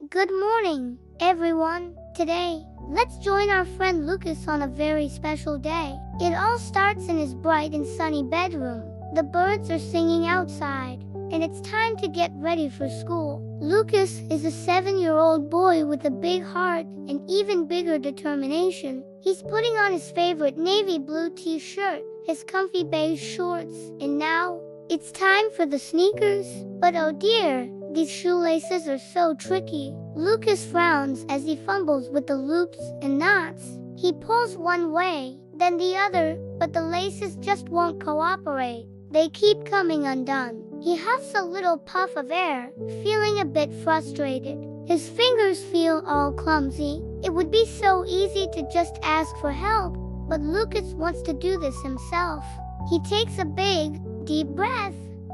Good morning, everyone. Today, let's join our friend Lucas on a very special day. It all starts in his bright and sunny bedroom. The birds are singing outside, and it's time to get ready for school. Lucas is a 7-year-old boy with a big heart and even bigger determination. He's putting on his favorite navy blue t-shirt, his comfy beige shorts, and now, it's time for the sneakers. But oh dear, these shoelaces are so tricky. Lucas frowns as he fumbles with the loops and knots. He pulls one way, then the other, but the laces just won't cooperate. They keep coming undone. He huffs a little puff of air, feeling a bit frustrated. His fingers feel all clumsy. It would be so easy to just ask for help, but Lucas wants to do this himself. He takes a big, deep breath,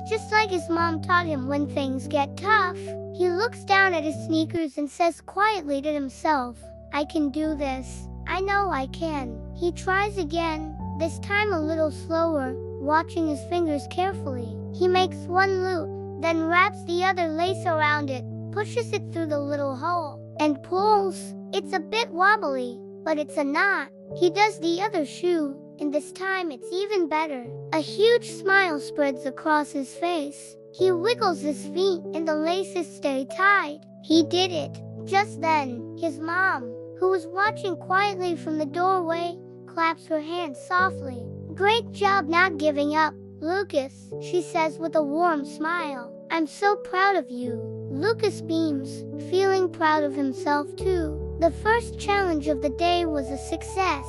just like his mom taught him when things get tough. He looks down at his sneakers and says quietly to himself, "I can do this. I know I can." He tries again, this time a little slower, watching his fingers carefully. He makes one loop, then wraps the other lace around it, pushes it through the little hole, and pulls. It's a bit wobbly, but it's a knot. He does the other shoe, and this time it's even better. A huge smile spreads across his face. He wiggles his feet and the laces stay tied. He did it. Just then, his mom, who was watching quietly from the doorway, claps her hands softly. "Great job not giving up, Lucas," she says with a warm smile. "I'm so proud of you." Lucas beams, feeling proud of himself too. The first challenge of the day was a success.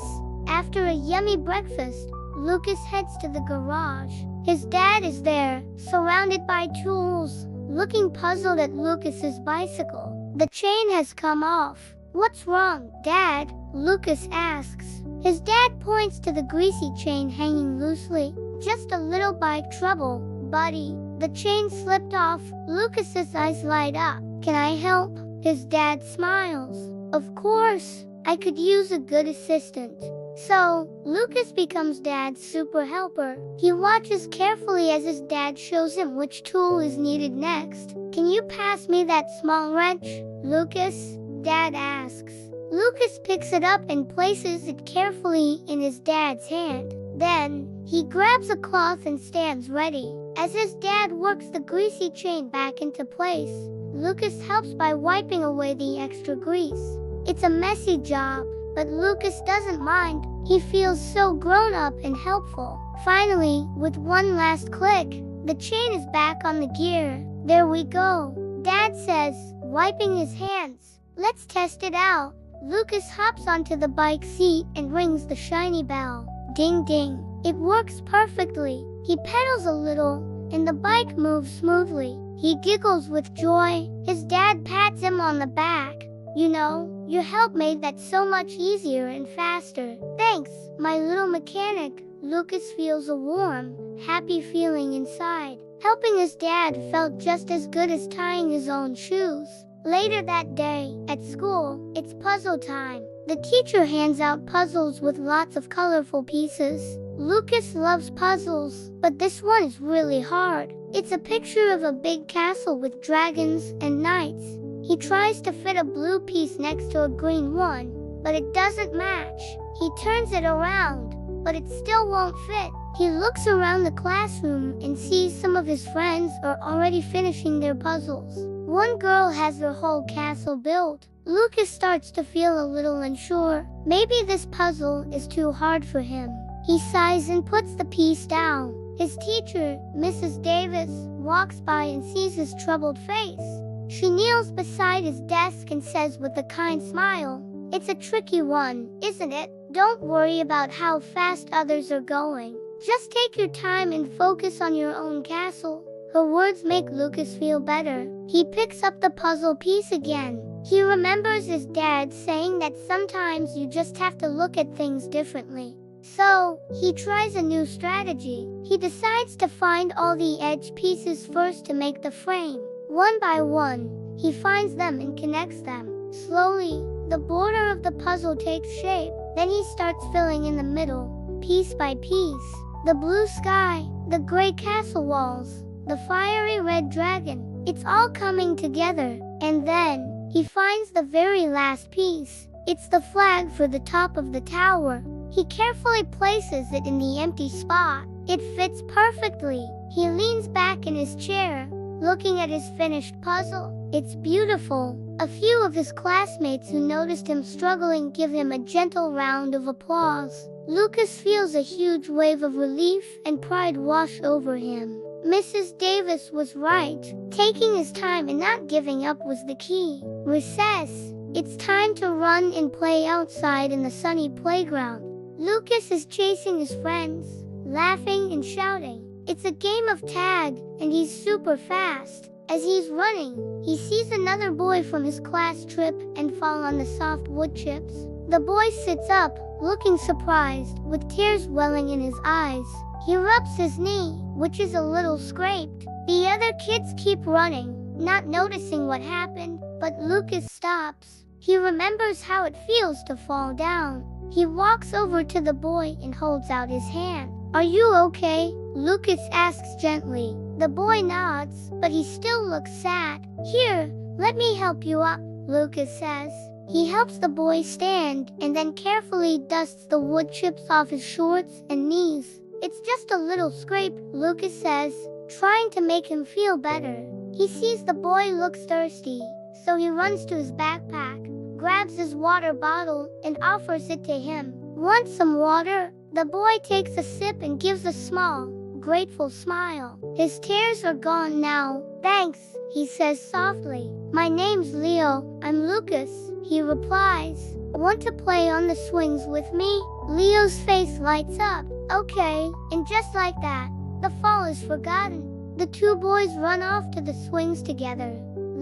After a yummy breakfast, Lucas heads to the garage. His dad is there, surrounded by tools, looking puzzled at Lucas's bicycle. The chain has come off. "What's wrong, Dad?" Lucas asks. His dad points to the greasy chain hanging loosely. "Just a little bike trouble, buddy." The chain slipped off. Lucas's eyes light up. "Can I help?" His dad smiles. "Of course, I could use a good assistant." So, Lucas becomes Dad's super helper. He watches carefully as his dad shows him which tool is needed next. "Can you pass me that small wrench, Lucas?" Dad asks. Lucas picks it up and places it carefully in his dad's hand. Then, he grabs a cloth and stands ready. As his dad works the greasy chain back into place, Lucas helps by wiping away the extra grease. It's a messy job, but Lucas doesn't mind. He feels so grown up and helpful. Finally, with one last click, the chain is back on the gear. "There we go," Dad says, wiping his hands. "Let's test it out." Lucas hops onto the bike seat and rings the shiny bell. Ding ding. It works perfectly. He pedals a little, and the bike moves smoothly. He giggles with joy. His dad pats him on the back. "You know, your help made that so much easier and faster. Thanks, my little mechanic." Lucas feels a warm, happy feeling inside. Helping his dad felt just as good as tying his own shoes. Later that day, at school, it's puzzle time. The teacher hands out puzzles with lots of colorful pieces. Lucas loves puzzles, but this one is really hard. It's a picture of a big castle with dragons and knights. He tries to fit a blue piece next to a green one, but it doesn't match. He turns it around, but it still won't fit. He looks around the classroom and sees some of his friends are already finishing their puzzles. One girl has her whole castle built. Lucas starts to feel a little unsure. Maybe this puzzle is too hard for him. He sighs and puts the piece down. His teacher, Mrs. Davis, walks by and sees his troubled face. She kneels beside his desk and says with a kind smile, "It's a tricky one, isn't it? Don't worry about how fast others are going. Just take your time and focus on your own castle." Her words make Lucas feel better. He picks up the puzzle piece again. He remembers his dad saying that sometimes you just have to look at things differently. So, he tries a new strategy. He decides to find all the edge pieces first to make the frame. One by one, he finds them and connects them. Slowly, the border of the puzzle takes shape. Then he starts filling in the middle, piece by piece. The blue sky, the gray castle walls, the fiery red dragon. It's all coming together. And then, He finds the very last piece. It's the flag for the top of the tower. He carefully places it in the empty spot. It fits perfectly. He leans back in his chair, looking at his finished puzzle. It's beautiful. A few of his classmates who noticed him struggling give him a gentle round of applause. Lucas feels a huge wave of relief and pride wash over him. Mrs. Davis was right. Taking his time and not giving up was the key. Recess. It's time to run and play outside in the sunny playground. Lucas is chasing his friends, laughing and shouting. It's a game of tag, and he's super fast. As he's running, he sees another boy from his class trip and fall on the soft wood chips. The boy sits up, looking surprised, with tears welling in his eyes. He rubs his knee, which is a little scraped. The other kids keep running, not noticing what happened, but Lucas stops. He remembers how it feels to fall down. He walks over to the boy and holds out his hand. "Are you okay?" Lucas asks gently. The boy nods, but he still looks sad. "Here, let me help you up," Lucas says. He helps the boy stand and then carefully dusts the wood chips off his shorts and knees. "It's just a little scrape," Lucas says, trying to make him feel better. He sees the boy looks thirsty, so he runs to his backpack, grabs his water bottle, and offers it to him. "Want some water?" The boy takes a sip and gives a small, grateful smile. His tears are gone now. "Thanks," he says softly. "My name's Leo. I'm Lucas," he replies. "Want to play on the swings with me?" Leo's face lights up. "Okay," and just like that, the fall is forgotten. The two boys run off to the swings together,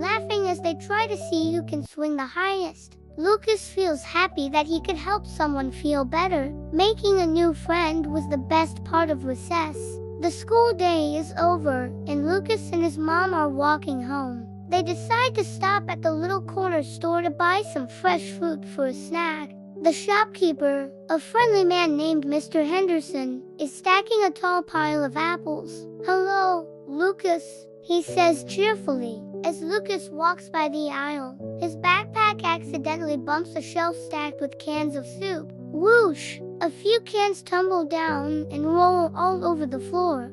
laughing as they try to see who can swing the highest. Lucas feels happy that he could help someone feel better. Making a new friend was the best part of recess. The school day is over, and Lucas and his mom are walking home. They decide to stop at the little corner store to buy some fresh fruit for a snack. The shopkeeper, a friendly man named Mr. Henderson, is stacking a tall pile of apples. "Hello, Lucas," he says cheerfully. As Lucas walks by the aisle, his backpack accidentally bumps a shelf stacked with cans of soup. Whoosh! A few cans tumble down and roll all over the floor.